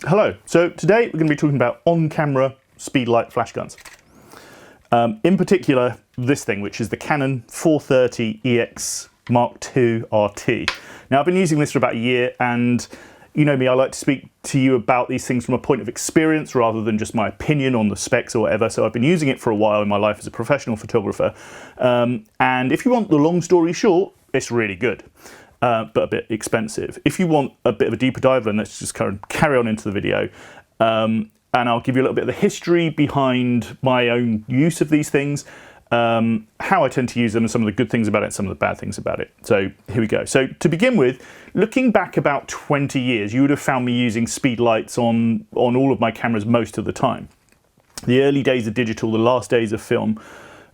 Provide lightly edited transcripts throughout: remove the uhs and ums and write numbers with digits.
Hello, so today we're going to be talking about on-camera Speedlight flash guns. In particular, this thing, which is the Canon 430 EX Mark II RT. Now, I've been using this for about a year, and you know me, I like to speak to you about these things from a point of experience rather than just my opinion on the specs or whatever. So I've been using it for a while in my life as a professional photographer. And if you want the long story short, it's really good. But a bit expensive. If you want a bit of a deeper dive, then let's just kind of carry on into the video. And I'll give you a little bit of the history behind my own use of these things, how I tend to use them, and some of the good things about it, some of the bad things about it. So here we go. So to begin with, looking back about 20 years, you would have found me using Speedlights on all of my cameras most of the time. The early days of digital, the last days of film,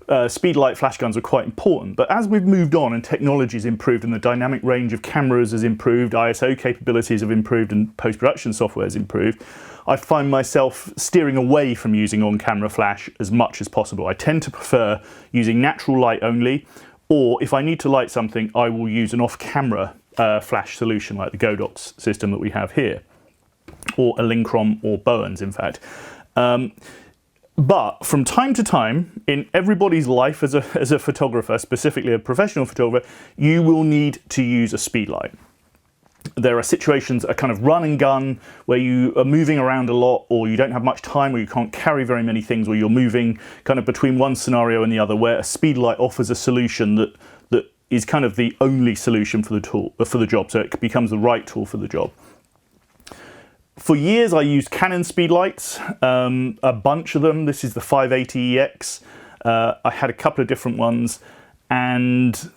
Speedlight flash guns are quite important, but as we've moved on and technology's improved and the dynamic range of cameras has improved, ISO capabilities have improved and post-production software has improved, I find myself steering away from using on-camera flash as much as possible. I tend to prefer using natural light only, or if I need to light something, I will use an off-camera flash solution like the Godox system that we have here, or a Linkrom or Bowens, in fact. But from time to time, in everybody's life as a photographer, specifically a professional photographer, you will need to use a Speedlight. There are situations, a kind of run and gun, where you are moving around a lot, or you don't have much time, or you can't carry very many things, or you're moving kind of between one scenario and the other, where a Speedlight offers a solution that is kind of the only solution for the job, so it becomes the right tool for the job. For years I used Canon Speedlights, a bunch of them. This is the 580EX. I had a couple of different ones and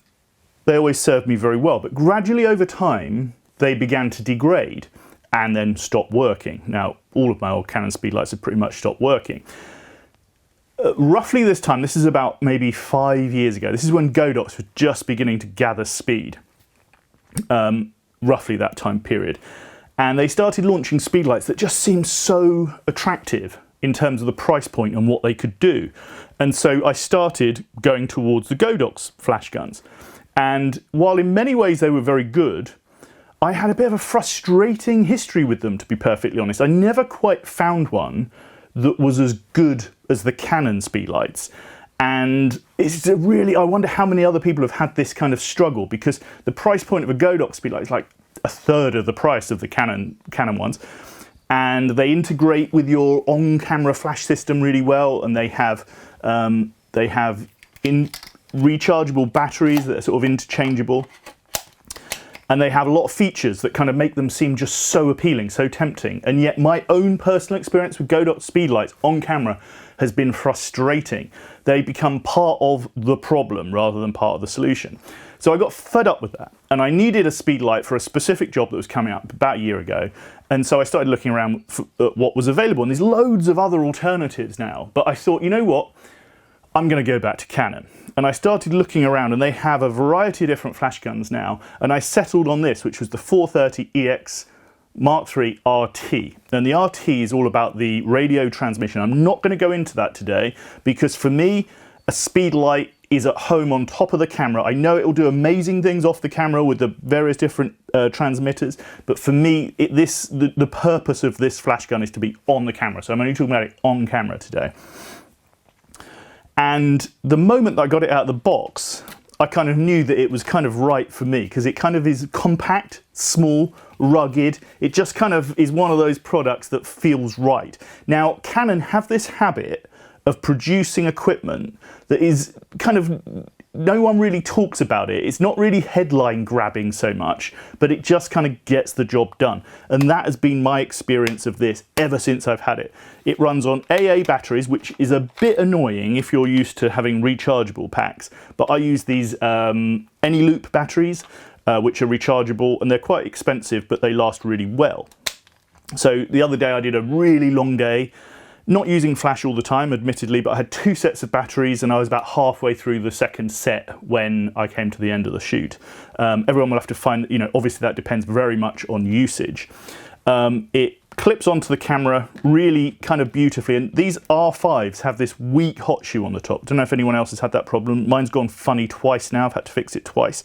they always served me very well. But gradually over time, they began to degrade and then stop working. Now, all of my old Canon Speedlights have pretty much stopped working. Roughly this time, this is about maybe 5 years ago, this is when Godox was just beginning to gather speed, roughly that time period. And they started launching Speedlights that just seemed so attractive in terms of the price point and what they could do. And so I started going towards the Godox flash guns. And while in many ways they were very good, I had a bit of a frustrating history with them, to be perfectly honest. I never quite found one that was as good as the Canon Speedlights. And it's really, I wonder how many other people have had this kind of struggle, because the price point of a Godox Speedlight is like a third of the price of the Canon ones, and they integrate with your on-camera flash system really well, and they have rechargeable batteries that are sort of interchangeable, and they have a lot of features that kind of make them seem just so appealing, so tempting. And yet my own personal experience with Godox Speedlights on camera has been frustrating. They become part of the problem rather than part of the solution. So I got fed up with that, and I needed a Speedlight for a specific job that was coming up about a year ago. And so I started looking around at what was available, and there's loads of other alternatives now. But I thought, you know what? I'm going to go back to Canon. And I started looking around, and they have a variety of different flash guns now. And I settled on this, which was the 430EX Mark III RT. And the RT is all about the radio transmission. I'm not going to go into that today, because for me, a Speedlight is at home on top of the camera. I know it will do amazing things off the camera with the various different transmitters, but for me, the purpose of this flash gun is to be on the camera. So I'm only talking about it on camera today. And the moment that I got it out of the box, I kind of knew that it was kind of right for me, because it kind of is compact, small, rugged. It just kind of is one of those products that feels right. Now, Canon have this habit of producing equipment that is kind of, no one really talks about it. It's not really headline grabbing so much, but it just kind of gets the job done. And that has been my experience of this ever since I've had it. It runs on AA batteries, which is a bit annoying if you're used to having rechargeable packs. But I use these Any-Loop batteries, which are rechargeable, and they're quite expensive, but they last really well. So the other day I did a really long day, not using flash all the time, admittedly, but I had 2 sets of batteries, and I was about halfway through the second set when I came to the end of the shoot. Everyone will have to find, you know, obviously that depends very much on usage. It clips onto the camera really kind of beautifully, and these R5s have this weak hot shoe on the top. Don't know if anyone else has had that problem. Mine's gone funny twice now. I've had to fix it twice.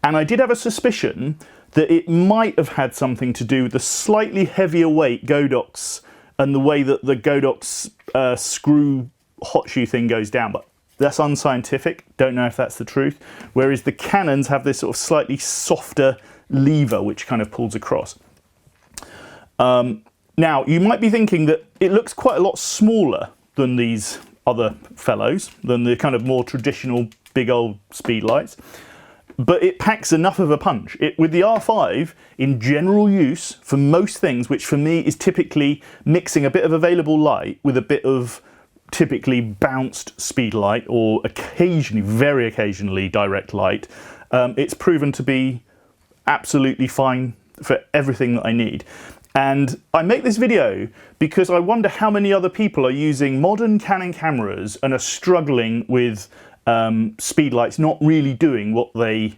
And I did have a suspicion that it might have had something to do with the slightly heavier weight Godox and the way that the Godox screw hot shoe thing goes down, but that's unscientific. Don't know if that's the truth. Whereas the Canons have this sort of slightly softer lever which kind of pulls across. Now, you might be thinking that it looks quite a lot smaller than these other fellows, than the kind of more traditional big old Speedlights, but it packs enough of a punch. With the R5 in general use for most things, which for me is typically mixing a bit of available light with a bit of typically bounced Speedlight or occasionally, very occasionally, direct light, it's proven to be absolutely fine for everything that I need. And I make this video because I wonder how many other people are using modern Canon cameras and are struggling with Speedlights not really doing what they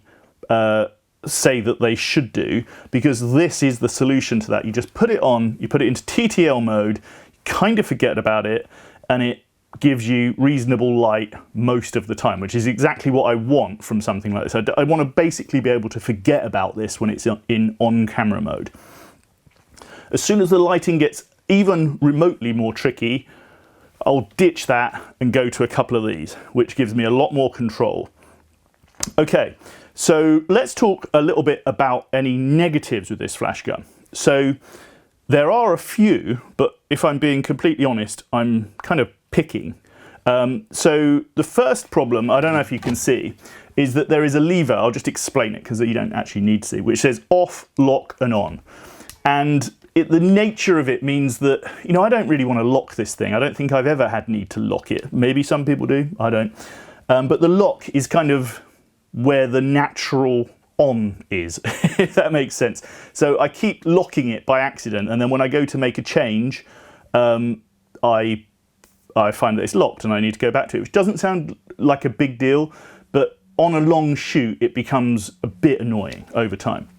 say that they should do, because this is the solution to that. You just put it on, you put it into TTL mode, kind of forget about it, and it gives you reasonable light most of the time, which is exactly what I want from something like this. I want to basically be able to forget about this when it's in on-camera mode. As soon as the lighting gets even remotely more tricky, I'll ditch that and go to a couple of these, which gives me a lot more control. Okay, so let's talk a little bit about any negatives with this flash gun. So there are a few, but if I'm being completely honest, I'm kind of picking. So the first problem, I don't know if you can see, is that there is a lever. I'll just explain it because you don't actually need to see, which says off, lock and on. And the nature of it means that, you know, I don't really want to lock this thing. I don't think I've ever had need to lock it. Maybe some people do, I don't. But the lock is kind of where the natural on is, if that makes sense. So I keep locking it by accident, and then when I go to make a change, I find that it's locked and I need to go back to it, which doesn't sound like a big deal, but on a long shoot it becomes a bit annoying over time.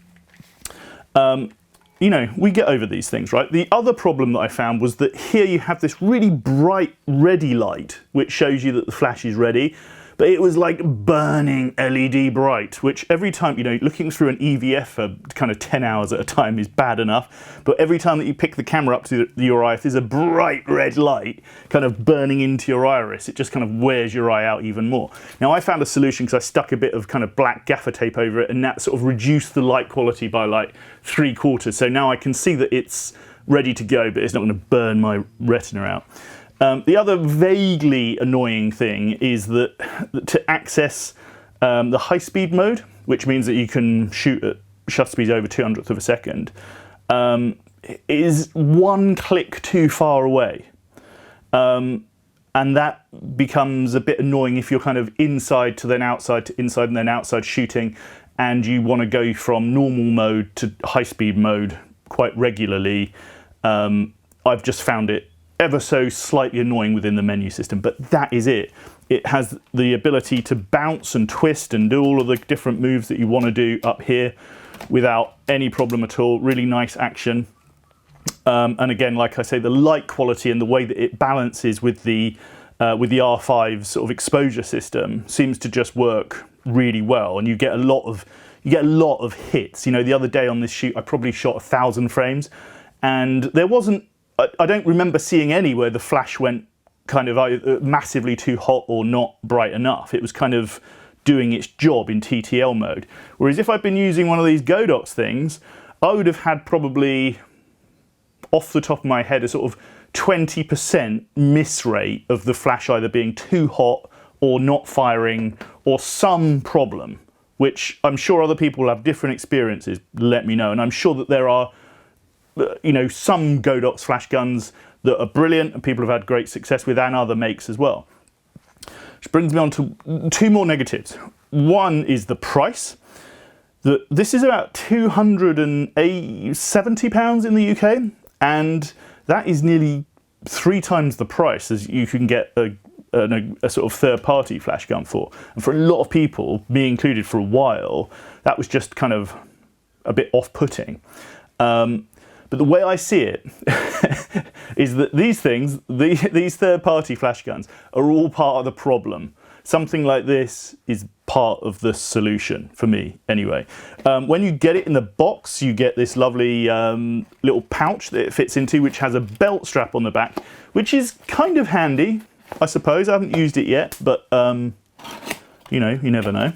You know, we get over these things, right? The other problem that I found was that here you have this really bright ready light, which shows you that the flash is ready, but it was like burning LED bright, which every time, you know, looking through an EVF for kind of 10 hours at a time is bad enough, but every time that you pick the camera up to your eye, if there's a bright red light kind of burning into your iris, it just kind of wears your eye out even more. Now I found a solution because I stuck a bit of kind of black gaffer tape over it, and that sort of reduced the light quality by like 3/4. So now I can see that it's ready to go, but it's not going to burn my retina out. The other vaguely annoying thing is that to access the high-speed mode, which means that you can shoot at shutter speeds over 200th of a second, is one click too far away. And that becomes a bit annoying if you're kind of inside to then outside to inside and then outside shooting, and you want to go from normal mode to high-speed mode quite regularly. I've just found it ever so slightly annoying within the menu system, but that is it. It has the ability to bounce and twist and do all of the different moves that you want to do up here without any problem at all. Really nice action. And again, like I say, the light quality and the way that it balances with the R5 sort of exposure system seems to just work really well, and you get a lot of hits. You know, the other day on this shoot, I probably shot 1,000 frames, and there wasn't. I don't remember seeing any where the flash went kind of either massively too hot or not bright enough. It was kind of doing its job in TTL mode. Whereas if I'd been using one of these Godox things, I would have had probably, off the top of my head, a sort of 20% miss rate of the flash either being too hot or not firing or some problem, which I'm sure other people will have different experiences. Let me know. And I'm sure that there are, you know, some Godox flash guns that are brilliant and people have had great success with, and other makes as well. Which brings me on to two more negatives. One is the price. This is about £270 in the UK, and that is nearly 3 times the price as you can get a sort of third-party flash gun for. And for a lot of people, me included for a while, that was just kind of a bit off-putting. But the way I see it is that these things, these third-party flash guns, are all part of the problem. something like this is part of the solution for me anyway. When you get it in the box, you get this lovely little pouch that it fits into, which has a belt strap on the back, which is kind of handy, I suppose. I haven't used it yet, but you know, you never know.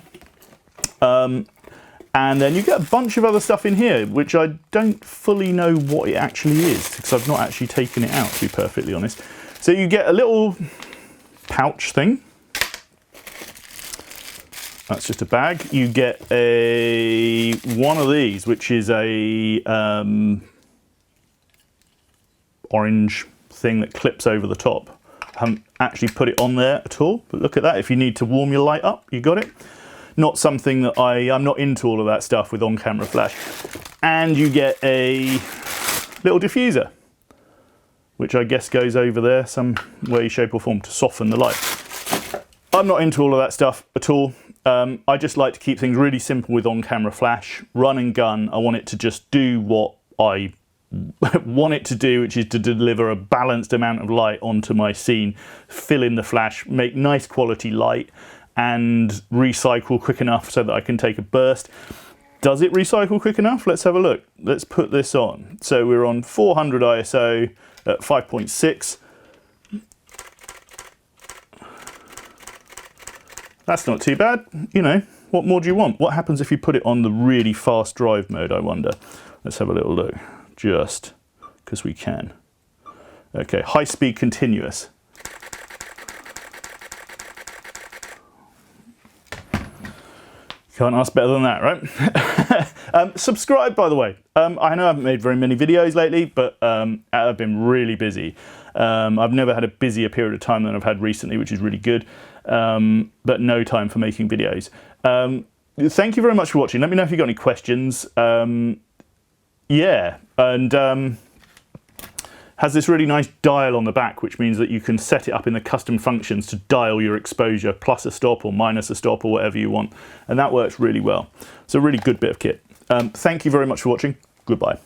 And then you get a bunch of other stuff in here, which I don't fully know what it actually is, because I've not actually taken it out, to be perfectly honest. So you get a little pouch thing. That's just a bag. You get one of these, which is a orange thing that clips over the top. I haven't actually put it on there at all, but look at that. If you need to warm your light up, you got it. Not something that I'm not into all of that stuff with on-camera flash. And you get a little diffuser, which I guess goes over there some way, shape or form to soften the light. I'm not into all of that stuff at all. I just like to keep things really simple with on-camera flash, run and gun. I want it to just do what I want it to do, which is to deliver a balanced amount of light onto my scene, fill in the flash, make nice quality light, and recycle quick enough so that I can take a burst. Does it recycle quick enough? Let's have a look. Let's put this on. So we're on 400 ISO at 5.6. That's not too bad. You know, what more do you want? What happens if you put it on the really fast drive mode, I wonder? Let's have a little look, just because we can. Okay, high speed continuous. Can't ask better than that, right? Subscribe, by the way. I know I haven't made very many videos lately, but I've been really busy. I've never had a busier period of time than I've had recently, which is really good, but no time for making videos. Thank you very much for watching. Let me know if you've got any questions. Yeah, and has this really nice dial on the back, which means that you can set it up in the custom functions to dial your exposure, plus a stop or minus a stop or whatever you want. And that works really well. It's a really good bit of kit. Thank you very much for watching. Goodbye.